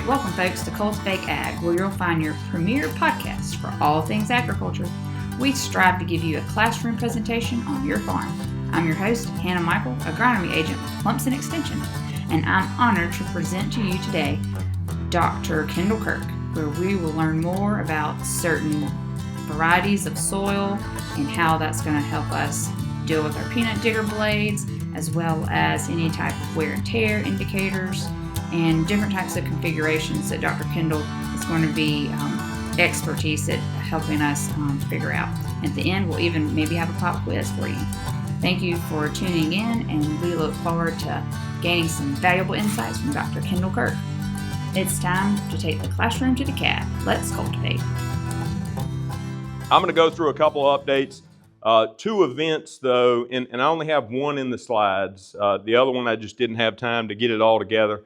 right, welcome folks to Cultivate Ag, where you'll find your premier podcast for all things agriculture. We strive to give you a classroom presentation on your farm. I'm your host, Hannah Michael, agronomy agent with Clemson Extension, and I'm honored to present to you today Dr. Kendall Kirk, where we will learn more about certain varieties of soil and how that's going to help us deal with our peanut digger blades, as well as any type of wear and tear indicators and different types of configurations that Dr. Kendall is going to be expertise at helping us figure out. At the end, we'll even maybe have a pop quiz for you. Thank you for tuning in, and we look forward to gaining some valuable insights from Dr. Kendall Kirk. It's time to take the classroom to the cab. Let's cultivate. I'm going to go through a couple of updates. Two events, though, and I only have one in the slides. The other one, I just didn't have time to get it all together.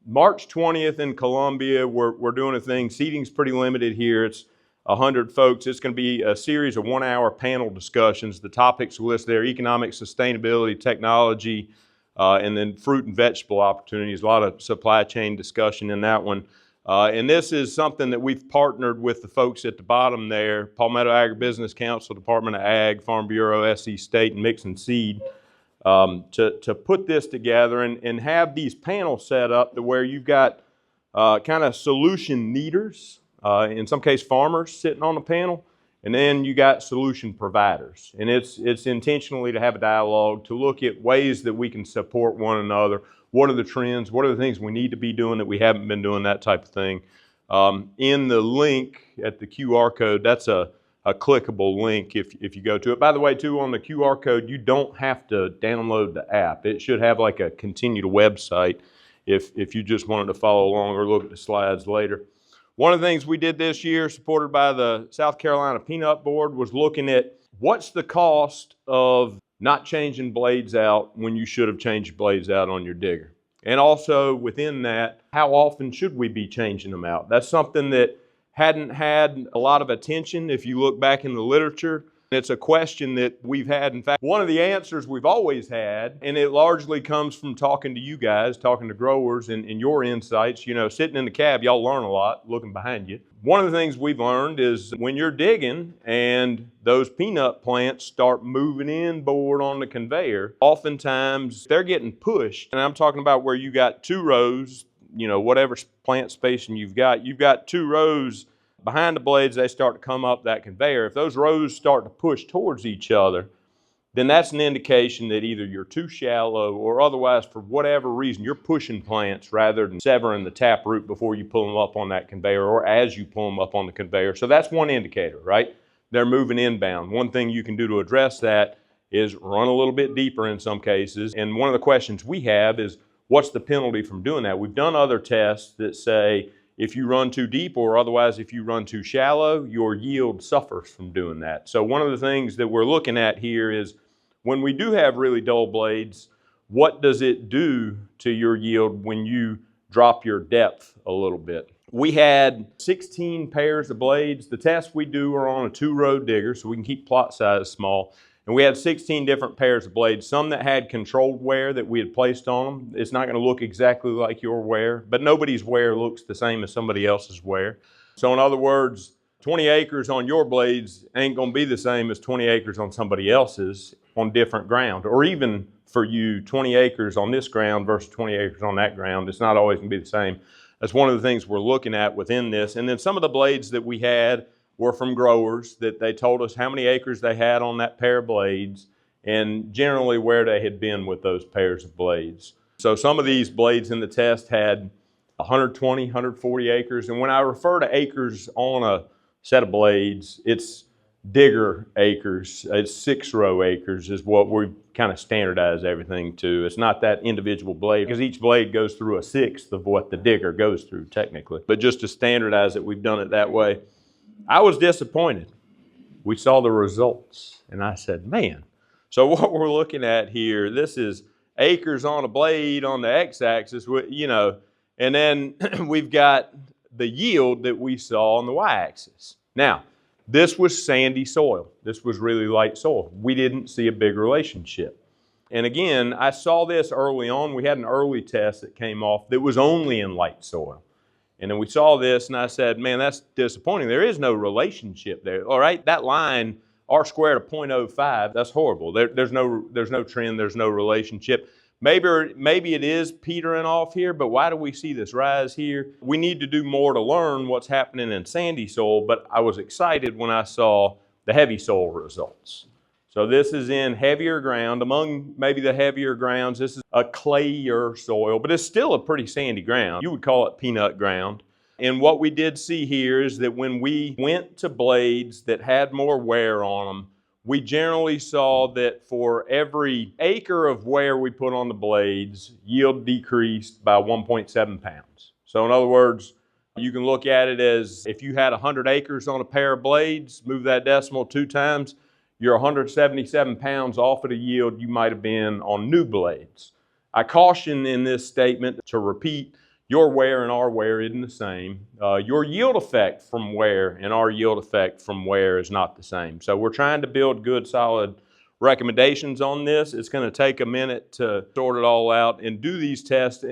March 20th in Columbia, we're doing a thing. Seating's pretty limited here. It's 100 folks. It's going to be a series of 1-hour panel discussions. The topics are listed there: economic sustainability, technology, and then fruit and vegetable opportunities. A lot of supply chain discussion in that one. And this is something that we've partnered with the folks at the bottom there: Palmetto Agribusiness Council, Department of Ag, Farm Bureau, SC State, and Mix and Seed, to put this together and have these panels set up to where you've got kind of solution needers, in some case farmers sitting on the panel, and then you got solution providers. And it's intentionally to have a dialogue, to look at ways that we can support one another. What are the trends? What are the things we need to be doing that we haven't been doing? That type of thing. In the link at the QR code, that's a clickable link if you go to it. By the way, too, on the QR code, you don't have to download the app. It should have like a continue to website if you just wanted to follow along or look at the slides later. One of the things we did this year, supported by the South Carolina Peanut Board, was looking at what's the cost of not changing blades out when you should have changed blades out on your digger. And also within that, how often should we be changing them out? That's something that hadn't had a lot of attention if you look back in the literature. It's a question that we've had. In fact, one of the answers we've always had, and it largely comes from talking to you guys, talking to growers and your insights. You know, sitting in the cab, y'all learn a lot looking behind you. One of the things we've learned is when you're digging and those peanut plants start moving inboard on the conveyor, oftentimes they're getting pushed. And I'm talking about where you got two rows, you know, whatever plant spacing you've got two rows behind the blades. They start to come up that conveyor. If those rows start to push towards each other, then that's an indication that either you're too shallow or otherwise, for whatever reason, you're pushing plants rather than severing the taproot before you pull them up on that conveyor or as you pull them up on the conveyor. So that's one indicator, right? They're moving inbound. One thing you can do to address that is run a little bit deeper in some cases. And one of the questions we have is, what's the penalty from doing that? We've done other tests that say if you run too deep or otherwise if you run too shallow, your yield suffers from doing that. So one of the things that we're looking at here is when we do have really dull blades, what does it do to your yield when you drop your depth a little bit? We had 16 pairs of blades. The tests we do are on a 2-row digger, so we can keep plot size small. And we had 16 different pairs of blades, some that had controlled wear that we had placed on them. It's not going to look exactly like your wear, but nobody's wear looks the same as somebody else's wear. So in other words, 20 acres on your blades ain't going to be the same as 20 acres on somebody else's on different ground. Or even for you, 20 acres on this ground versus 20 acres on that ground, it's not always going to be the same. That's one of the things we're looking at within this. And then some of the blades that we had were from growers that they told us how many acres they had on that pair of blades and generally where they had been with those pairs of blades. So some of these blades in the test had 120, 140 acres. And when I refer to acres on a set of blades, it's digger acres. It's 6-row acres is what we kind of standardize everything to. It's not that individual blade, because each blade goes through a sixth of what the digger goes through technically. But just to standardize it, we've done it that way. I was disappointed. We saw the results and I said, man. So what we're looking at here, this is acres on a blade on the x-axis, you know, and then we've got the yield that we saw on the y-axis. Now, this was sandy soil. This was really light soil. We didn't see a big relationship. And again, I saw this early on. We had an early test that came off that was only in light soil. And then we saw this and I said, man, that's disappointing. There is no relationship there. All right, that line, R squared of 0.05, that's horrible. There's no trend, there's no relationship. Maybe it is petering off here, but why do we see this rise here? We need to do more to learn what's happening in sandy soil, but I was excited when I saw the heavy soil results. So this is in heavier ground. Among maybe the heavier grounds, this is a clayier soil, but it's still a pretty sandy ground. You would call it peanut ground. And what we did see here is that when we went to blades that had more wear on them, we generally saw that for every acre of wear we put on the blades, yield decreased by 1.7 pounds. So in other words, you can look at it as if you had 100 acres on a pair of blades, move that decimal 2 times, you're 177 pounds off of the yield you might have been on new blades. I caution in this statement to repeat, your wear and our wear isn't the same. Your yield effect from wear and our yield effect from wear is not the same. So we're trying to build good, solid recommendations on this. It's going to take a minute to sort it all out and do these tests,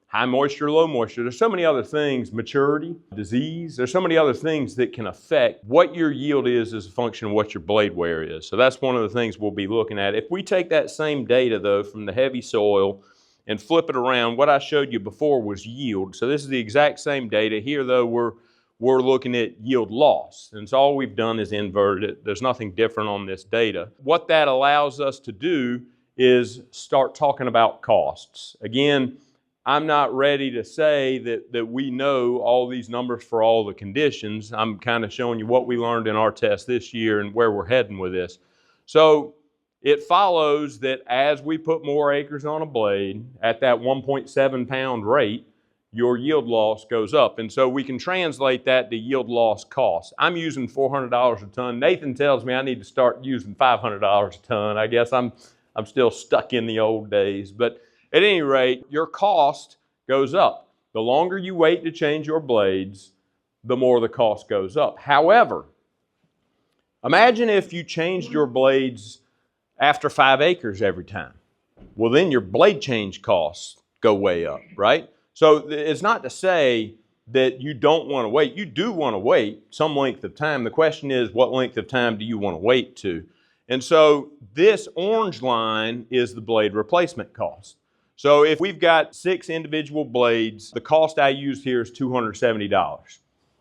high moisture, low moisture. There's so many other things, maturity, disease. There's so many other things that can affect what your yield is as a function of what your blade wear is. So that's one of the things we'll be looking at. If we take that same data though from the heavy soil and flip it around, what I showed you before was yield. So this is the exact same data. Here though, we're looking at yield loss. And so all we've done is inverted it. There's nothing different on this data. What that allows us to do is start talking about costs. Again, I'm not ready to say that we know all these numbers for all the conditions. I'm kind of showing you what we learned in our test this year and where we're heading with this. So it follows that as we put more acres on a blade at that 1.7 pound rate, your yield loss goes up. And so we can translate that to yield loss cost. I'm using $400 a ton. Nathan tells me I need to start using $500 a ton. I guess I'm still stuck in the old days. But at any rate, your cost goes up. The longer you wait to change your blades, the more the cost goes up. However, imagine if you changed your blades after 5 acres every time. Well, then your blade change costs go way up, right? So it's not to say that you don't want to wait. You do want to wait some length of time. The question is, what length of time do you want to wait to? And so this orange line is the blade replacement cost. So if we've got 6 individual blades, the cost I used here is $270.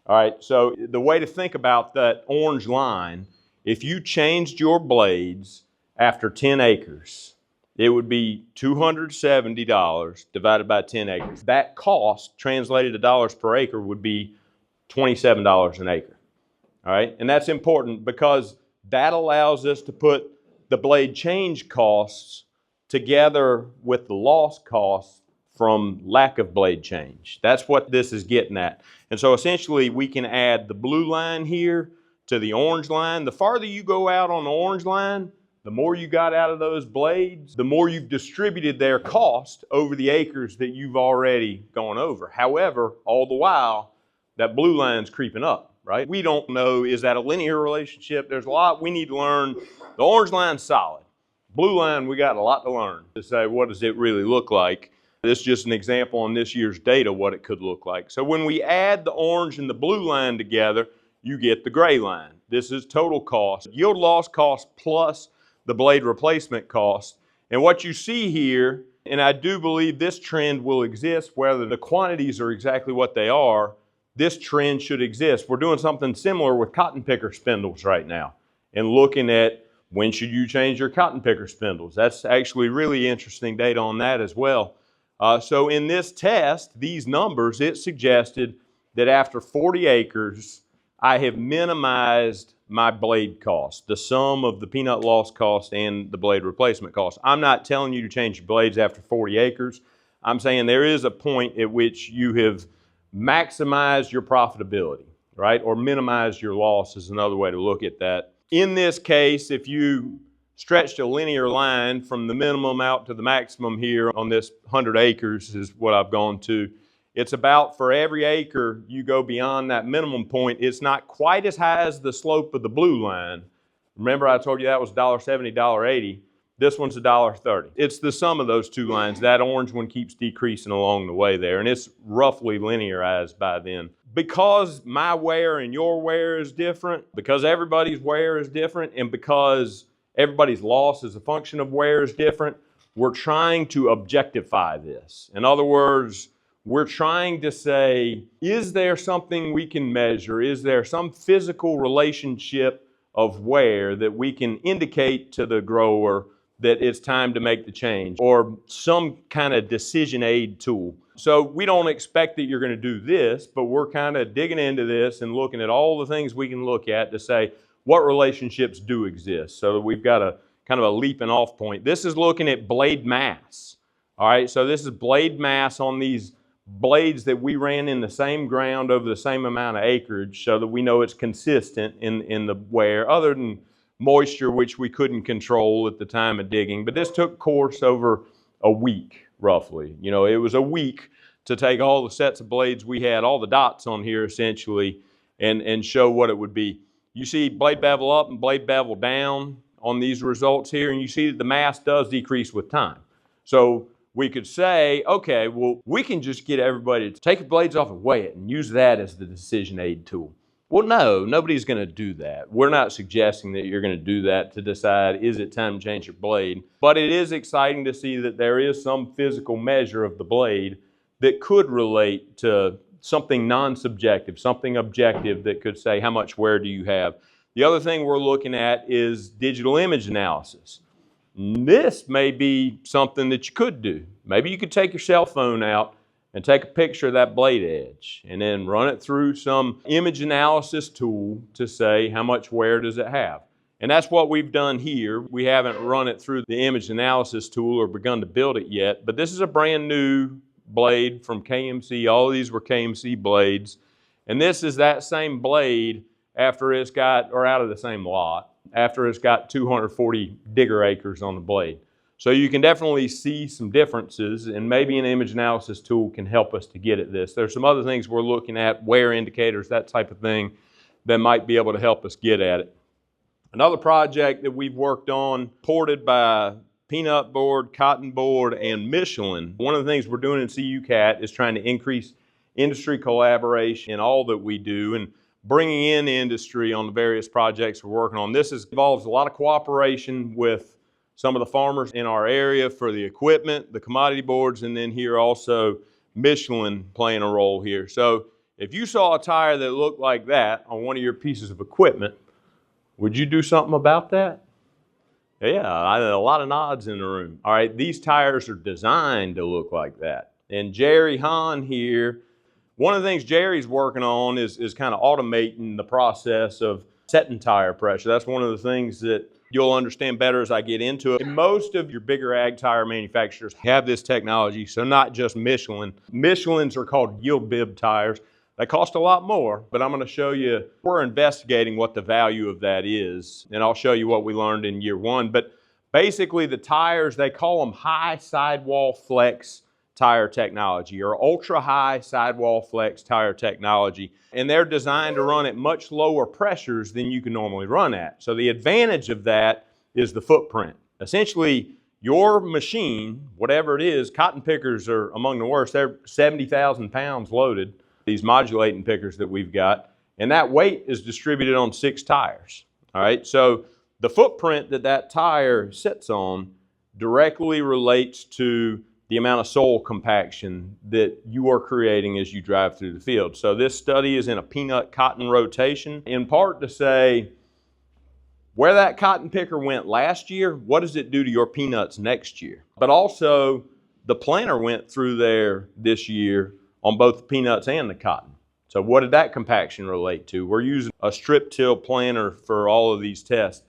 All right, so the way to think about that orange line, if you changed your blades after 10 acres, it would be $270 divided by 10 acres. That cost, translated to dollars per acre, would be $27 an acre. All right, and that's important because that allows us to put the blade change costs together with the loss costs from lack of blade change. That's what this is getting at. And so essentially we can add the blue line here to the orange line. The farther you go out on the orange line, the more you got out of those blades, the more you've distributed their cost over the acres that you've already gone over. However, all the while, that blue line's creeping up, right? We don't know, is that a linear relationship? There's a lot we need to learn. The orange line's solid. Blue line, we got a lot to learn to say, what does it really look like? This is just an example on this year's data, what it could look like. So when we add the orange and the blue line together, you get the gray line. This is total cost, yield loss cost plus the blade replacement cost. And what you see here, and I do believe this trend will exist, whether the quantities are exactly what they are, this trend should exist. We're doing something similar with cotton picker spindles right now and looking at when should you change your cotton picker spindles. That's actually really interesting data on that as well. So in this test, these numbers, it suggested that after 40 acres, I have minimized my blade cost, the sum of the peanut loss cost and the blade replacement cost. I'm not telling you to change your blades after 40 acres. I'm saying there is a point at which you have maximized your profitability, right? Or minimized your loss is another way to look at that. In this case, if you stretched a linear line from the minimum out to the maximum here on this 100 acres is what I've gone to. It's about for every acre you go beyond that minimum point, it's not quite as high as the slope of the blue line. Remember I told you that was $1.70, $1.80. This one's $1.30. It's the sum of those two lines. That orange one keeps decreasing along the way there, and it's roughly linearized by then. Because my wear and your wear is different, because everybody's wear is different, and because everybody's loss as a function of wear is different, we're trying to objectify this. In other words, we're trying to say, is there something we can measure? Is there some physical relationship of wear that we can indicate to the grower that it's time to make the change, or some kind of decision aid tool? So we don't expect that you're going to do this, but we're kind of digging into this and looking at all the things we can look at to say what relationships do exist. So we've got a kind of a leaping off point. This is looking at blade mass. All right, so this is blade mass on these blades that we ran in the same ground over the same amount of acreage, so that we know it's consistent in the wear, other than moisture, which we couldn't control at the time of digging. But this took course over a week, roughly. You know, it was a week to take all the sets of blades we had, all the dots on here essentially, and show what it would be. You see blade bevel up and blade bevel down on these results here, and you see that the mass does decrease with time. So we could say, okay, well, we can just get everybody to take your blades off and weigh it and use that as the decision aid tool. Well, no, nobody's going to do that. We're not suggesting that you're going to do that to decide, is it time to change your blade? But it is exciting to see that there is some physical measure of the blade that could relate to something non-subjective, something objective that could say, how much wear do you have? The other thing we're looking at is digital image analysis. This may be something that you could do. Maybe you could take your cell phone out and take a picture of that blade edge and then run it through some image analysis tool to say how much wear does it have. And that's what we've done here. We haven't run it through the image analysis tool or begun to build it yet, but this is a brand new blade from KMC. All of these were KMC blades. And this is that same blade after it's got, or out of the same lot, after it's got 240 digger acres on the blade. So you can definitely see some differences, and maybe an image analysis tool can help us to get at this. There's some other things we're looking at, wear indicators, that type of thing, that might be able to help us get at it. Another project that we've worked on, ported by Peanut Board, Cotton Board, and Michelin. One of the things we're doing in CUCAT is trying to increase industry collaboration in all that we do, and bringing in industry on the various projects we're working on. This involves a lot of cooperation with some of the farmers in our area for the equipment, the commodity boards, and then here also Michelin playing a role here. So if you saw a tire that looked like that on one of your pieces of equipment, would you do something about that? Yeah, a lot of nods in the room. All right, these tires are designed to look like that. And Jerry Hahn here, one of the things Jerry's working on is kind of automating the process of setting tire pressure. That's one of the things that you'll understand better as I get into it. And most of your bigger ag tire manufacturers have this technology, so not just Michelin. Michelins are called yield bib tires. They cost a lot more, but I'm going to show you, we're investigating what the value of that is, and I'll show you what we learned in year one. But basically the tires, they call them high sidewall flex tire technology, or ultra high sidewall flex tire technology. And they're designed to run at much lower pressures than you can normally run at. So the advantage of that is the footprint. Essentially, your machine, whatever it is, cotton pickers are among the worst. They're 70,000 pounds loaded, these modulating pickers that we've got, and that weight is distributed on 6 tires. All right, so the footprint that that tire sits on directly relates to the amount of soil compaction that you are creating as you drive through the field. So this study is in a peanut cotton rotation, in part to say, where that cotton picker went last year, what does it do to your peanuts next year? But also, the planter went through there this year on both the peanuts and the cotton. So what did that compaction relate to? We're using a strip till planter for all of these tests.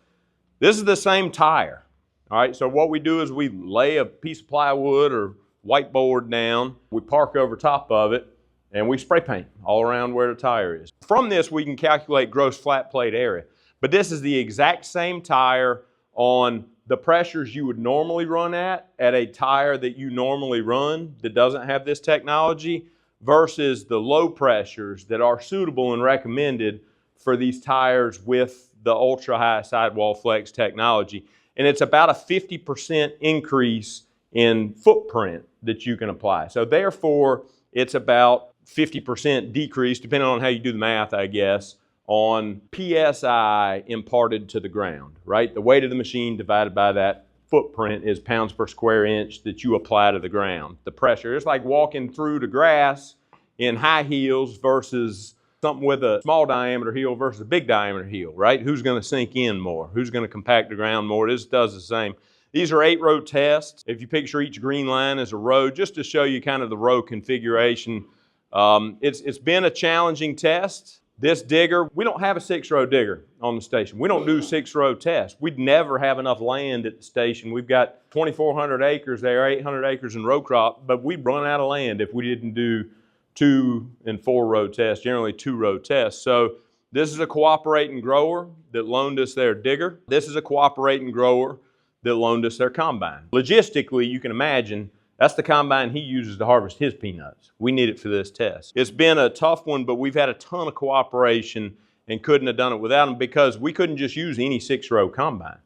This is the same tire. All right, so what we do is we lay a piece of plywood or whiteboard down, we park over top of it, and we spray paint all around where the tire is. From this, we can calculate gross flat plate area. But this is the exact same tire on the pressures you would normally run at a tire that you normally run that doesn't have this technology, versus the low pressures that are suitable and recommended for these tires with the ultra-high sidewall flex technology. And it's about a 50% increase in footprint that you can apply. So therefore, it's about 50% decrease, depending on how you do the math, I guess, on PSI imparted to the ground, right? The weight of the machine divided by that footprint is pounds per square inch that you apply to the ground. The pressure, it's like walking through the grass in high heels versus something with a small diameter heel versus a big diameter heel, right? Who's going to sink in more? Who's going to compact the ground more? This does the same. These are 8-row tests. If you picture each green line as a row, just to show you kind of the row configuration, it's been a challenging test. This digger, we don't have a 6-row digger on the station. We don't do 6-row tests. We'd never have enough land at the station. We've got 2,400 acres there, 800 acres in row crop, but we'd run out of land if we didn't do 2- and 4-row tests, generally 2-row tests. So this is a cooperating grower that loaned us their digger. This is a cooperating grower that loaned us their combine. Logistically, you can imagine, that's the combine he uses to harvest his peanuts. We need it for this test. It's been a tough one, but we've had a ton of cooperation and couldn't have done it without them because we couldn't just use any 6-row combine.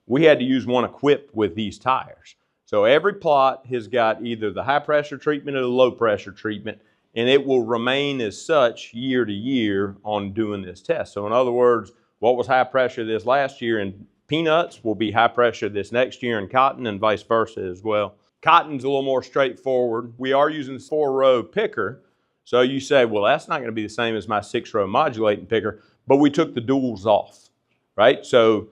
We had to use one equipped with these tires. So every plot has got either the high pressure treatment or the low pressure treatment, and it will remain as such year to year on doing this test. So in other words, what was high pressure this last year in peanuts will be high pressure this next year in cotton and vice versa as well. Cotton's a little more straightforward. We are using 4-row picker. So you say, well, that's not going to be the same as my 6-row modulating picker, but we took the duals off, right? So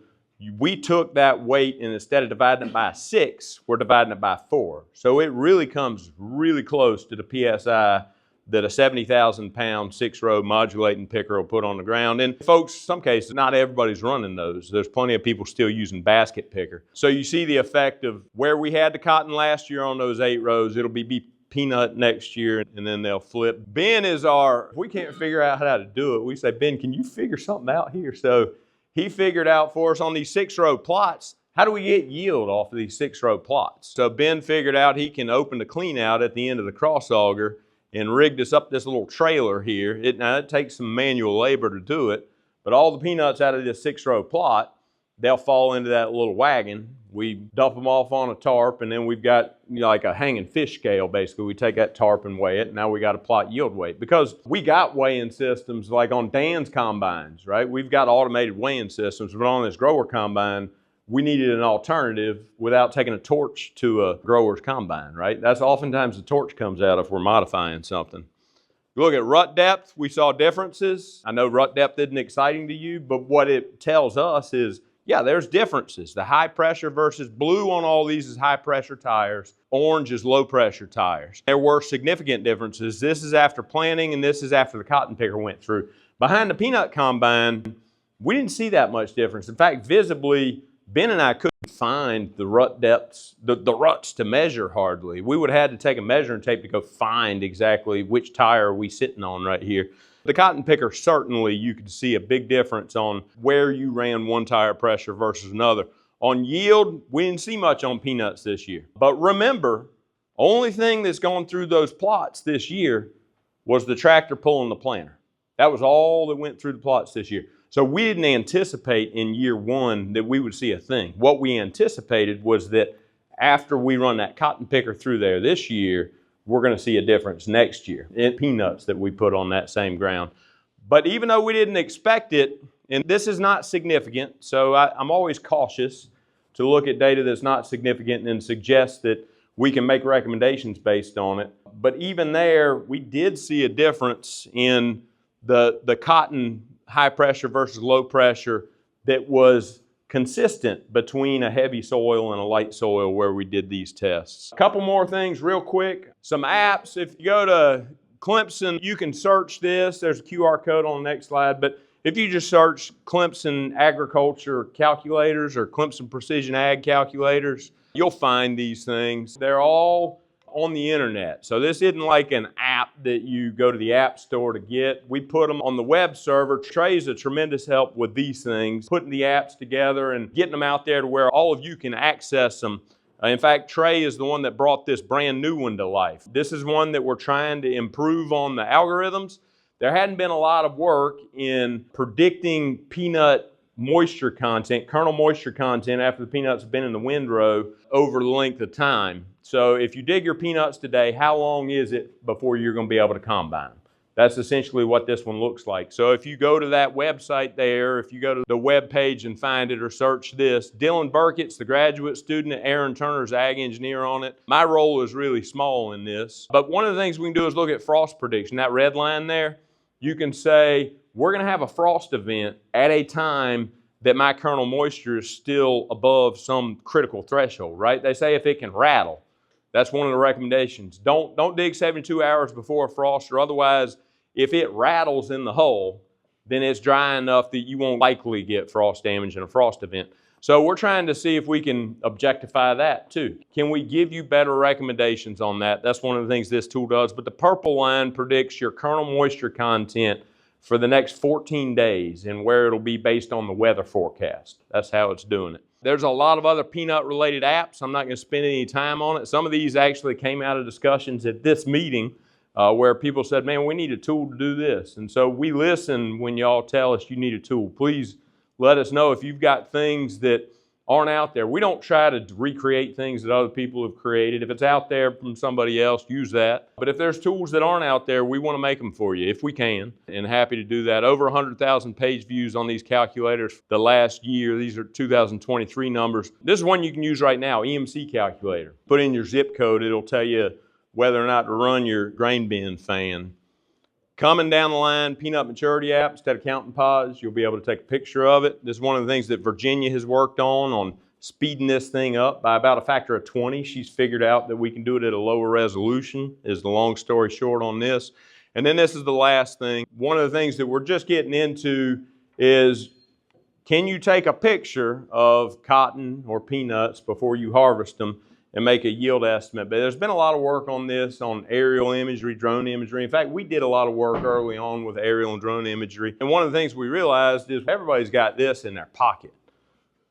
we took that weight and instead of dividing it by 6, we're dividing it by 4. So it really comes really close to the PSI that a 70,000-pound 6-row modulating picker will put on the ground. And folks, some cases, not everybody's running those. There's plenty of people still using basket picker. So you see the effect of where we had the cotton last year on those 8 rows, it'll be peanut next year, and then they'll flip. Ben is if we can't figure out how to do it, we say, Ben, can you figure something out here? So he figured out for us on these 6-row plots, how do we get yield off of these 6-row plots? So Ben figured out he can open the clean out at the end of the cross auger and rigged us up this little trailer here. Now it takes some manual labor to do it, but all the peanuts out of this 6-row plot, they'll fall into that little wagon. We dump them off on a tarp, and then we've got like a hanging fish scale, basically. We take that tarp and weigh it, and now we got a plot yield weight. Because we got weighing systems like on Dan's combines, right? We've got automated weighing systems, but on this grower combine, we needed an alternative without taking a torch to a grower's combine, right? That's oftentimes the torch comes out if we're modifying something. You look at rut depth, we saw differences. I know rut depth isn't exciting to you, but what it tells us is, yeah, there's differences. The high pressure versus blue on all these is high pressure tires. Orange is low pressure tires. There were significant differences. This is after planting and this is after the cotton picker went through. Behind the peanut combine, we didn't see that much difference. In fact, visibly, Ben and I couldn't find the rut depths, the ruts to measure hardly. We would have had to take a measuring tape to go find exactly which tire are we sitting on right here. The cotton picker, certainly you could see a big difference on where you ran one tire pressure versus another. On yield, we didn't see much on peanuts this year. But remember, only thing that's gone through those plots this year was the tractor pulling the planter. That was all that went through the plots this year. So we didn't anticipate in year one that we would see a thing. What we anticipated was that after we run that cotton picker through there this year, we're going to see a difference next year in peanuts that we put on that same ground. But even though we didn't expect it, and this is not significant, so I'm always cautious to look at data that's not significant and suggest that we can make recommendations based on it. But even there, we did see a difference in the cotton high pressure versus low pressure that was consistent between a heavy soil and a light soil where we did these tests. A couple more things real quick. Some apps. If you go to Clemson, you can search this. There's a QR code on the next slide, but if you just search Clemson agriculture calculators or Clemson precision ag calculators, you'll find these things. They're all on the internet. So this isn't like an app that you go to the app store to get. We put them on the web server. Trey's a tremendous help with these things, putting the apps together and getting them out there to where all of you can access them. In fact, Trey is the one that brought this brand new one to life. This is one that we're trying to improve on the algorithms. There hadn't been a lot of work in predicting peanut moisture content, kernel moisture content after the peanuts have been in the windrow over the length of time. So if you dig your peanuts today, how long is it before you're going to be able to combine them? That's essentially what this one looks like. So if you go to that website there, if you go to the web page and find it or search this, Dylan Burkett's the graduate student, Aaron Turner's ag engineer on it. My role is really small in this. But one of the things we can do is look at frost prediction. That red line there, you can say, we're going to have a frost event at a time that my kernel moisture is still above some critical threshold, right? They say if it can rattle. That's one of the recommendations. Don't dig 72 hours before a frost, or otherwise, if it rattles in the hull, then it's dry enough that you won't likely get frost damage in a frost event. So we're trying to see if we can objectify that too. Can we give you better recommendations on that? That's one of the things this tool does. But the purple line predicts your kernel moisture content for the next 14 days and where it'll be based on the weather forecast. That's how it's doing it. There's a lot of other peanut-related apps. I'm not going to spend any time on it. Some of these actually came out of discussions at this meeting where people said, man, we need a tool to do this. And so we listen when y'all tell us you need a tool. Please let us know if you've got things that aren't out there. We don't try to recreate things that other people have created. If it's out there from somebody else, use that. But if there's tools that aren't out there, we want to make them for you if we can, and happy to do that. Over 100,000 page views on these calculators the last year. These are 2023 numbers. This is one you can use right now, EMC calculator. Put in your zip code, it'll tell you whether or not to run your grain bin fan. Coming down the line, peanut maturity app, instead of counting pods, you'll be able to take a picture of it. This is one of the things that Virginia has worked on speeding this thing up by about a factor of 20. She's figured out that we can do it at a lower resolution, is the long story short on this. And then this is the last thing. One of the things that we're just getting into is, can you take a picture of cotton or peanuts before you harvest them and make a yield estimate? But there's been a lot of work on this, on aerial imagery, drone imagery. In fact, we did a lot of work early on with aerial and drone imagery. And one of the things we realized is everybody's got this in their pocket.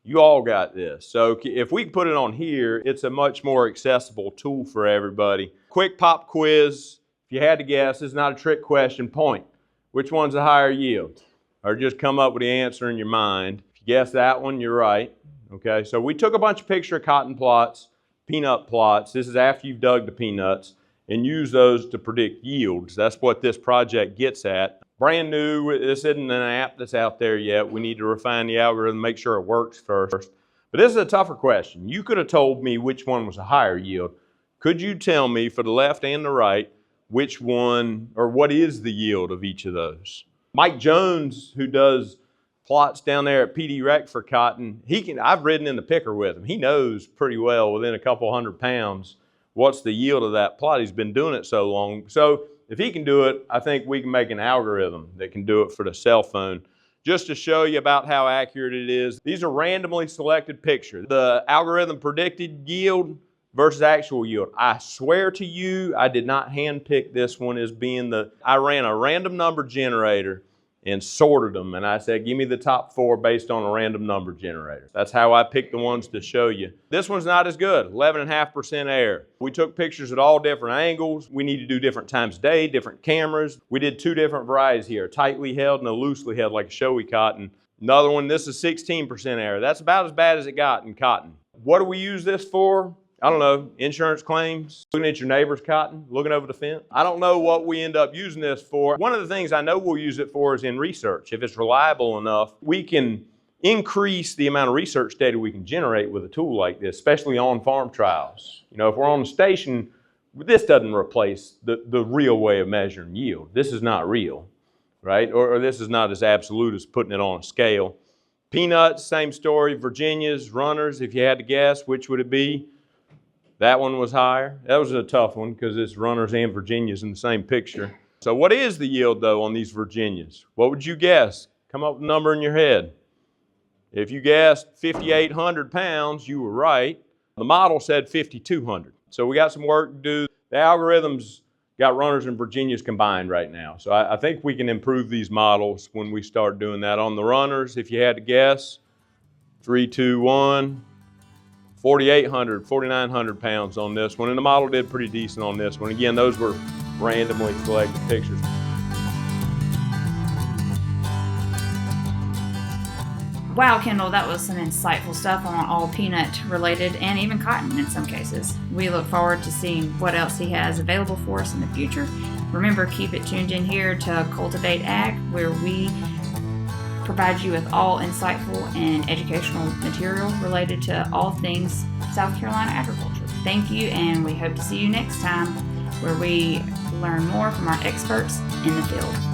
You all got this. So if we put it on here, it's a much more accessible tool for everybody. Quick pop quiz. If you had to guess, it's not a trick question. Point. Which one's a higher yield? Or just come up with the answer in your mind. If you guess that one, you're right. Okay, so we took a bunch of picture cotton plots, peanut plots. This is after you've dug the peanuts, and use those to predict yields. That's what this project gets at. Brand new, this isn't an app that's out there yet. We need to refine the algorithm, make sure it works first. But this is a tougher question. You could have told me which one was a higher yield. Could you tell me for the left and the right which one, or what is the yield of each of those? Mike Jones, who does plots down there at PD Rec for cotton, I've ridden in the picker with him. He knows pretty well within a couple hundred pounds what's the yield of that plot. He's been doing it so long. So if he can do it, I think we can make an algorithm that can do it for the cell phone. Just to show you about how accurate it is, these are randomly selected pictures. The algorithm predicted yield versus actual yield. I swear to you, I did not handpick this one as being I ran a random number generator and sorted them, and I said, give me the top 4 based on a random number generator. That's how I picked the ones to show you. This one's not as good, 11.5% error. We took pictures at all different angles. We need to do different times of day, different cameras. We did 2 different varieties here, tightly held and a loosely held, like a showy cotton. Another one, this is 16% error. That's about as bad as it got in cotton. What do we use this for? I don't know, insurance claims, looking at your neighbor's cotton, looking over the fence. I don't know what we end up using this for. One of the things I know we'll use it for is in research. If it's reliable enough, we can increase the amount of research data we can generate with a tool like this, especially on farm trials. You know, if we're on the station, this doesn't replace the real way of measuring yield. This is not real, right? Or this is not as absolute as putting it on a scale. Peanuts, same story. Virginia's, runners, if you had to guess, which would it be? That one was higher. That was a tough one because it's runners and Virginias in the same picture. So what is the yield though on these Virginias? What would you guess? Come up with a number in your head. If you guessed 5,800 pounds, you were right. The model said 5,200. So we got some work to do. The algorithm's got runners and Virginias combined right now. So I think we can improve these models when we start doing that. On the runners, if you had to guess, 3, 2, 1. 4,800, 4,900 pounds on this one, and the model did pretty decent on this one. Again, those were randomly selected pictures. Wow, Kendall, that was some insightful stuff on all peanut related and even cotton in some cases. We look forward to seeing what else he has available for us in the future. Remember, keep it tuned in here to Cultivate Ag, where we provide you with all insightful and educational material related to all things South Carolina agriculture. Thank you, and we hope to see you next time where we learn more from our experts in the field.